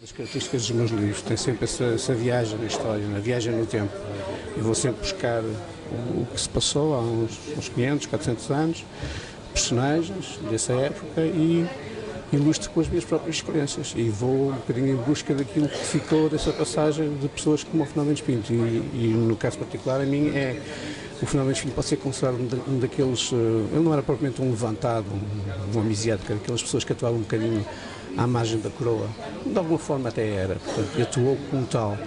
das características dos meus livros, tem sempre essa viagem na história, na viagem no tempo. Eu vou sempre buscar o que se passou há uns 500, 400 anos, personagens dessa época e ilustro com as minhas próprias experiências e vou um bocadinho em busca daquilo que ficou dessa passagem de pessoas como o Fernão Mendes Pinto e no caso particular a mim o Fernão Mendes Pinto pode ser considerado um daqueles, ele não era propriamente um levantado, um amisiado, aquelas pessoas que atuavam um bocadinho à margem da coroa, de alguma forma até era, portanto atuou como tal.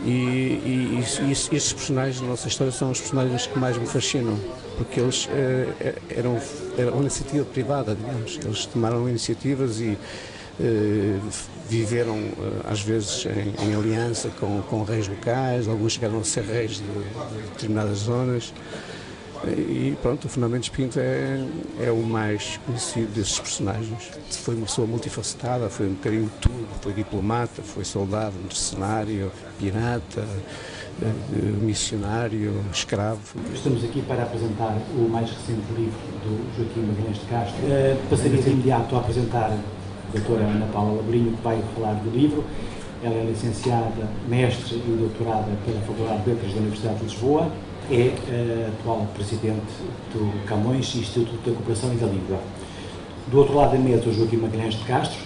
E estes personagens da nossa história são os personagens que mais me fascinam, porque eles eram uma iniciativa privada, digamos. Eles tomaram iniciativas e viveram, às vezes, em aliança com reis locais, alguns chegaram a ser reis de determinadas zonas. E pronto, o Fernão Mendes Pinto é o mais conhecido desses personagens. Foi uma pessoa multifacetada, foi um bocadinho de tudo, foi diplomata, foi soldado, mercenário, pirata, missionário, escravo. Estamos aqui para apresentar o mais recente livro do Joaquim Magalhães de Castro. Passaria de imediato a apresentar a doutora Ana Paula Labrinho, que vai falar do livro. Ela é licenciada, mestre e doutorada pela Faculdade de Letras da Universidade de Lisboa. É atual presidente do Camões Instituto da Cooperação e da Língua. Do outro lado da mesa, o Joaquim Magalhães de Castro,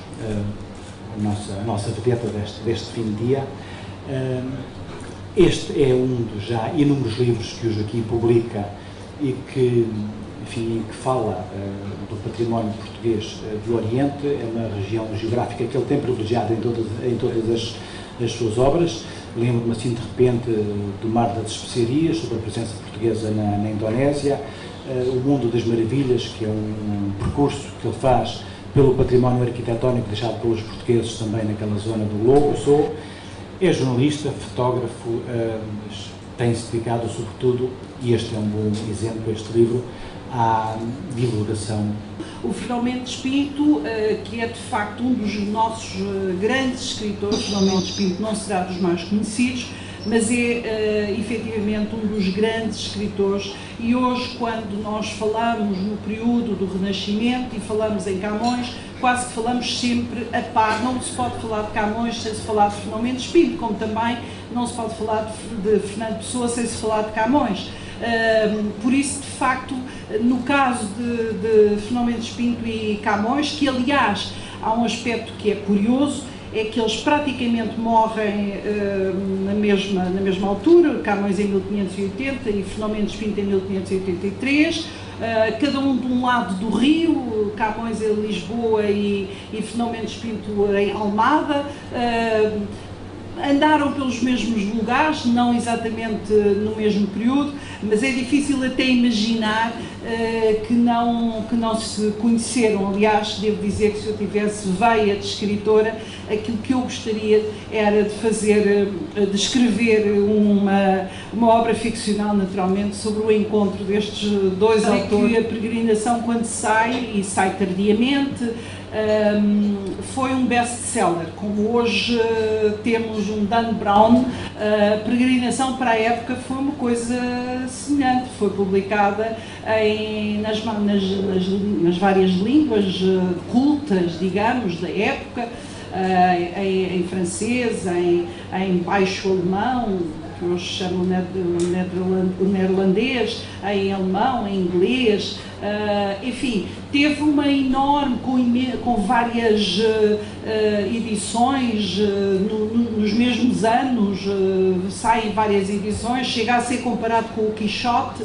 a nossa vedeta deste fim de dia. Este é um dos já inúmeros livros que o Joaquim publica e que, enfim, que fala do património português do Oriente. É uma região geográfica que ele tem privilegiado em todas as suas obras. Lembro-me assim de repente do Mar das Especiarias, sobre a presença portuguesa na Indonésia, o Mundo das Maravilhas, que é um percurso que ele faz pelo património arquitetónico deixado pelos portugueses também naquela zona do globo sul. É jornalista, fotógrafo, tem-se dedicado sobretudo, e este é um bom exemplo, este livro, à divulgação. O Fernão Mendes Pinto, que é de facto um dos nossos grandes escritores. Fernão Mendes Pinto não será dos mais conhecidos, mas é efetivamente um dos grandes escritores, e hoje, quando nós falamos no período do Renascimento e falamos em Camões, quase que falamos sempre a par. Não se pode falar de Camões sem se falar de Fernão Mendes Pinto, como também não se pode falar de Fernando Pessoa sem se falar de Camões. Por isso, de facto, no caso de Fernão Mendes Pinto e Camões, que aliás há um aspecto que é curioso, é que eles praticamente morrem na mesma altura, Camões em 1580 e Fernão Mendes Pinto em 1583, cada um de um lado do rio, Camões em Lisboa e Fernão Mendes Pinto em Almada. Andaram pelos mesmos lugares, não exatamente no mesmo período, mas é difícil até imaginar que não se conheceram. Aliás, devo dizer que se eu tivesse veia de escritora, aquilo que eu gostaria era de escrever uma obra ficcional, naturalmente, sobre o encontro destes dois autores. A Peregrinação, quando sai, e sai tardiamente, foi um best-seller, como hoje temos um Dan Brown. A Peregrinação, para a época, foi uma coisa semelhante, foi publicada nas várias línguas cultas, digamos, da época, em francês, em baixo alemão, que hoje chamam o neerlandês, em alemão, em inglês, enfim, teve uma enorme, com várias edições, nos mesmos anos, saem várias edições, chega a ser comparado com o Quixote,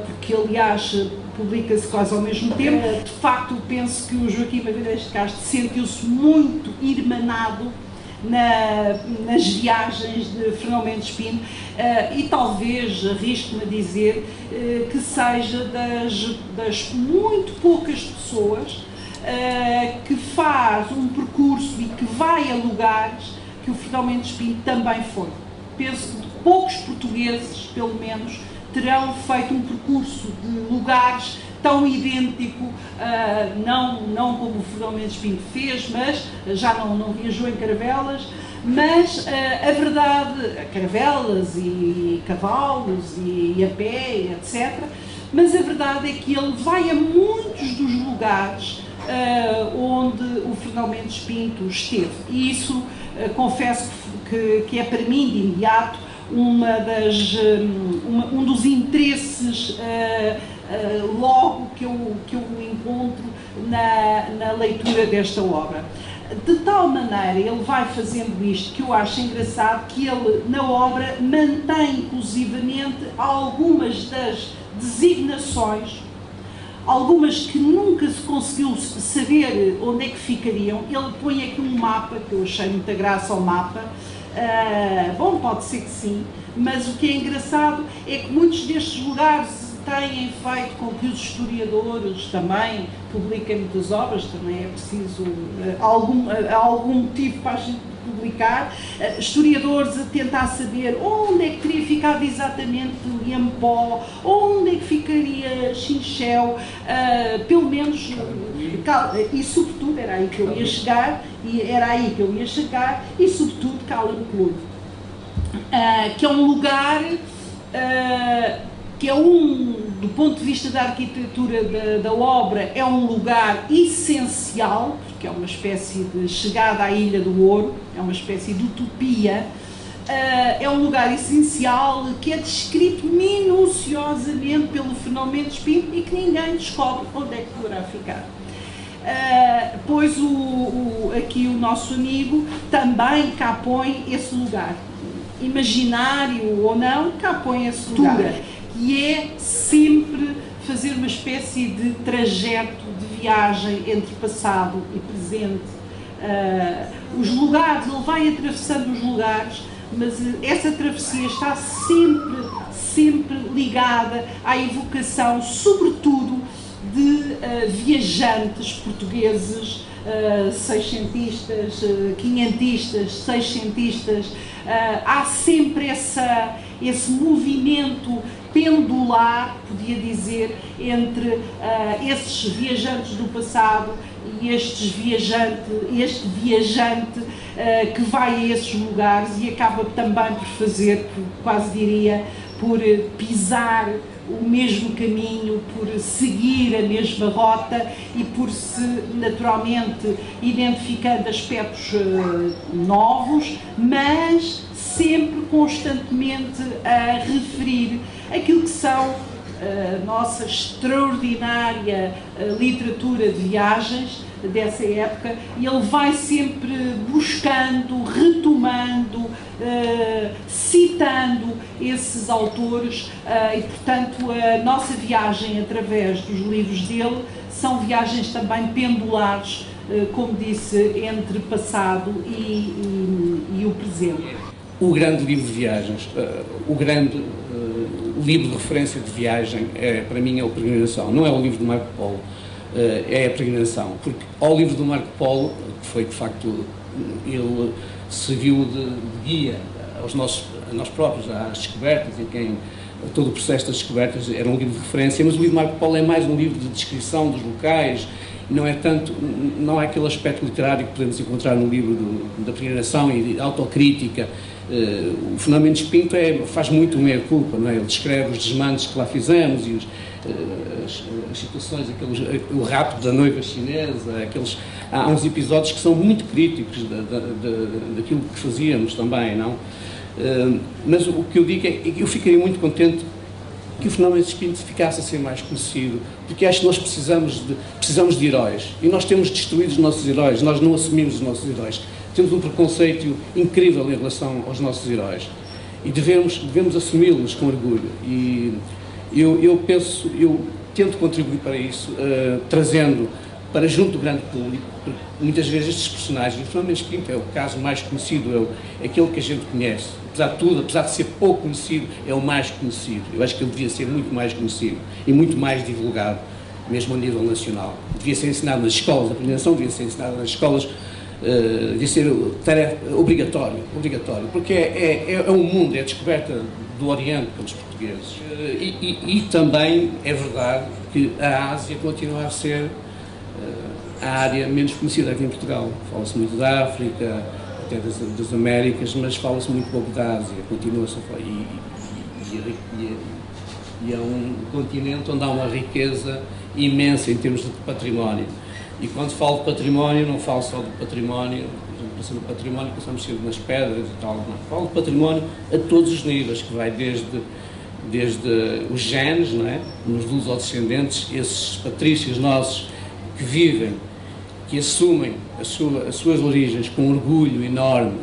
porque aliás publica-se quase ao mesmo tempo. De facto, penso que o Joaquim Magalhães de Castro sentiu-se muito irmanado nas viagens de Fernão Mendes Pinto, e talvez, arrisco-me a dizer, que seja das muito poucas pessoas que faz um percurso e que vai a lugares que o Fernão Mendes Pinto também foi. Penso que poucos portugueses, pelo menos, terão feito um percurso de lugares tão idêntico, não como o Fernão Mendes Pinto fez, mas já não viajou em caravelas, mas a verdade, caravelas e cavalos e a pé, etc. Mas a verdade é que ele vai a muitos dos lugares onde o Fernão Mendes Pinto esteve. E isso, confesso que é para mim, de imediato, um dos interesses logo que eu encontro na leitura desta obra. De tal maneira, ele vai fazendo isto, que eu acho engraçado, que ele, na obra, mantém inclusivamente algumas das designações, algumas que nunca se conseguiu saber onde é que ficariam. Ele põe aqui um mapa, que eu achei muita graça ao mapa. Bom, pode ser que sim, mas o que é engraçado é que muitos destes lugares têm feito com que os historiadores também publiquem muitas obras, também é preciso algum motivo para a gente publicar, historiadores a tentar saber onde é que teria ficado exatamente Liempó, onde é que ficaria Chinchel, pelo menos, e sobretudo, era aí que eu ia chegar, e sobretudo Cala-Clube, que é um lugar que é do ponto de vista da arquitetura da obra, é um lugar essencial, porque é uma espécie de chegada à Ilha do Ouro, é uma espécie de utopia, é um lugar essencial que é descrito minuciosamente pelo Fernão Mendes Pinto e que ninguém descobre onde é que poderá ficar. Pois aqui o nosso amigo também cá põe esse lugar, imaginário ou não, cá põe esse lugar. Que é sempre fazer uma espécie de trajeto de viagem entre passado e presente. Os lugares, ele vai atravessando os lugares, mas essa travessia está sempre ligada à evocação, sobretudo, de viajantes portugueses, seiscentistas, quinhentistas, seiscentistas. Há sempre esse movimento pendular, podia dizer, entre esses viajantes do passado e este viajante que vai a esses lugares e acaba também por fazer, quase diria, por pisar o mesmo caminho, por seguir a mesma rota e por se, naturalmente, identificando aspectos novos, mas sempre constantemente a referir aquilo que são a nossa extraordinária literatura de viagens dessa época, e ele vai sempre buscando, retomando, citando esses autores, e portanto a nossa viagem através dos livros dele são viagens também pendulares, como disse, entre passado e o presente. O grande livro de viagens, o grande livro de referência de viagem, para mim, é o Peregrinação. Não é o livro do Marco Polo, é a Peregrinação. Porque ao livro do Marco Polo, que foi, de facto, ele serviu de guia a nós próprios, às descobertas, todo o processo das descobertas era um livro de referência, mas o livro do Marco Polo é mais um livro de descrição dos locais, não é aquele aspecto literário que podemos encontrar no livro da Peregrinação e de autocrítica. O Fernão Mendes Pinto faz muito meia-culpa, não é? Ele descreve os desmandos que lá fizemos e as situações, o rapto da noiva chinesa, há uns episódios que são muito críticos daquilo que fazíamos também, não? Mas o que eu digo é que eu ficaria muito contente que o Fernão Mendes Pinto ficasse a ser mais conhecido, porque acho que nós precisamos de heróis, e nós temos destruído os nossos heróis, nós não assumimos os nossos heróis, temos um preconceito incrível em relação aos nossos heróis, e devemos assumi-los com orgulho, e eu tento contribuir para isso, trazendo para junto do grande público, porque muitas vezes estes personagens, o Fernão Mendes Pinto é o caso mais conhecido, é aquele que a gente conhece, apesar de tudo, apesar de ser pouco conhecido, é o mais conhecido. Eu acho que ele devia ser muito mais conhecido e muito mais divulgado, mesmo a nível nacional. Devia ser ensinado nas escolas, a Peregrinação devia ser ensinada nas escolas, devia ser obrigatório, porque é um mundo, é a descoberta do Oriente pelos portugueses. E também é verdade que a Ásia continua a ser a área menos conhecida aqui em Portugal. Fala-se muito da África, até das Américas, mas fala-se muito pouco da Ásia, continua-se a falar. E é um continente onde há uma riqueza imensa em termos de património. E quando falo de património, não falo só do património, pensando no património, pensamos sempre nas pedras e tal, não. Falo de património a todos os níveis, que vai desde os genes, não é? Nos lusodescendentes, esses patrícios nossos que vivem, que assumem as suas origens com um orgulho enorme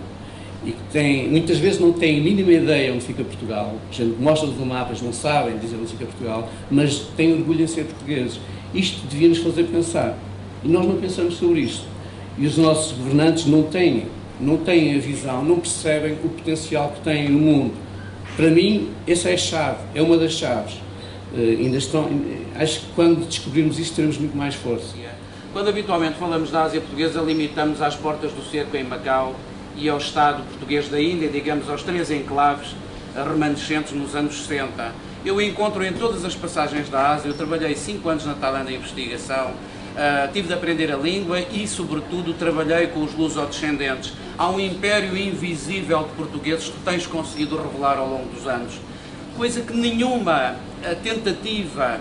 e que muitas vezes não têm a mínima ideia onde fica Portugal. A gente mostra-lhes no mapa, eles não sabem dizer onde fica Portugal, mas têm orgulho em ser portugueses. Isto devia nos fazer pensar. E nós não pensamos sobre isto. E os nossos governantes não têm a visão, não percebem o potencial que têm no mundo. Para mim, essa é a chave, é uma das chaves. Acho que quando descobrirmos isto, teremos muito mais força. Quando habitualmente falamos da Ásia portuguesa, limitamos às portas do cerco em Macau e ao Estado português da Índia, digamos, aos 3 enclaves remanescentes nos anos 60. Eu encontro em todas as passagens da Ásia. Eu trabalhei 5 anos na Tailândia em investigação, tive de aprender a língua e, sobretudo, trabalhei com os lusodescendentes. Há um império invisível de portugueses que tens conseguido revelar ao longo dos anos, coisa que nenhuma tentativa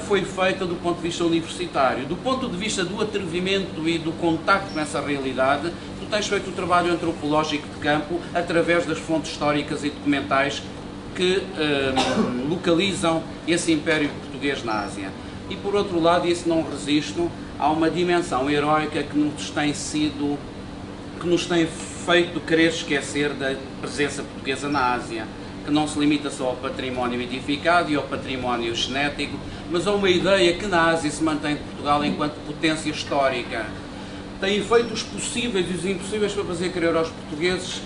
foi feita do ponto de vista universitário. Do ponto de vista do atrevimento e do contacto com essa realidade, tu tens feito o trabalho antropológico de campo através das fontes históricas e documentais que localizam esse império português na Ásia. E por outro lado, isso não resisto, há uma dimensão heroica que nos tem feito querer esquecer da presença portuguesa na Ásia, que não se limita só ao património edificado e ao património genético, mas a uma ideia que na Ásia se mantém de Portugal enquanto potência histórica. Tem feito os possíveis e os impossíveis para fazer crer aos portugueses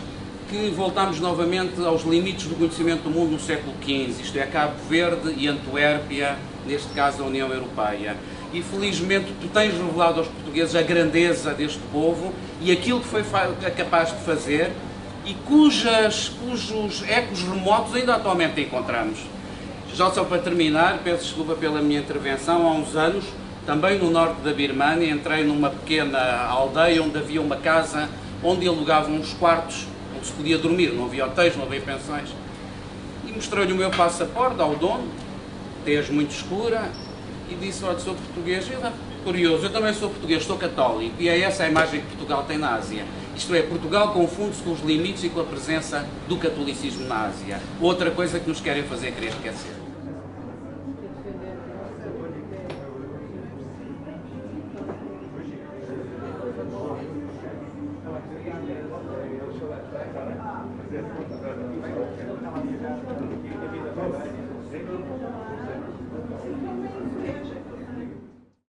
que voltamos novamente aos limites do conhecimento do mundo no século XV, isto é, Cabo Verde e Antuérpia, neste caso a União Europeia. E felizmente tu tens revelado aos portugueses a grandeza deste povo e aquilo que foi capaz de fazer e cujos ecos remotos ainda atualmente encontramos. Já só para terminar, peço desculpa pela minha intervenção, há uns anos, também no norte da Birmânia, entrei numa pequena aldeia onde havia uma casa onde alugavam uns quartos onde se podia dormir, não havia hotéis, não havia pensões. E mostrei-lhe o meu passaporte ao dono, tez muito escura, e disse: olha, sou português. E ele, curioso, eu também sou português, sou católico, e é essa a imagem que Portugal tem na Ásia. Isto é, Portugal confunde-se com os limites e com a presença do catolicismo na Ásia. Outra coisa que nos querem fazer querer esquecer.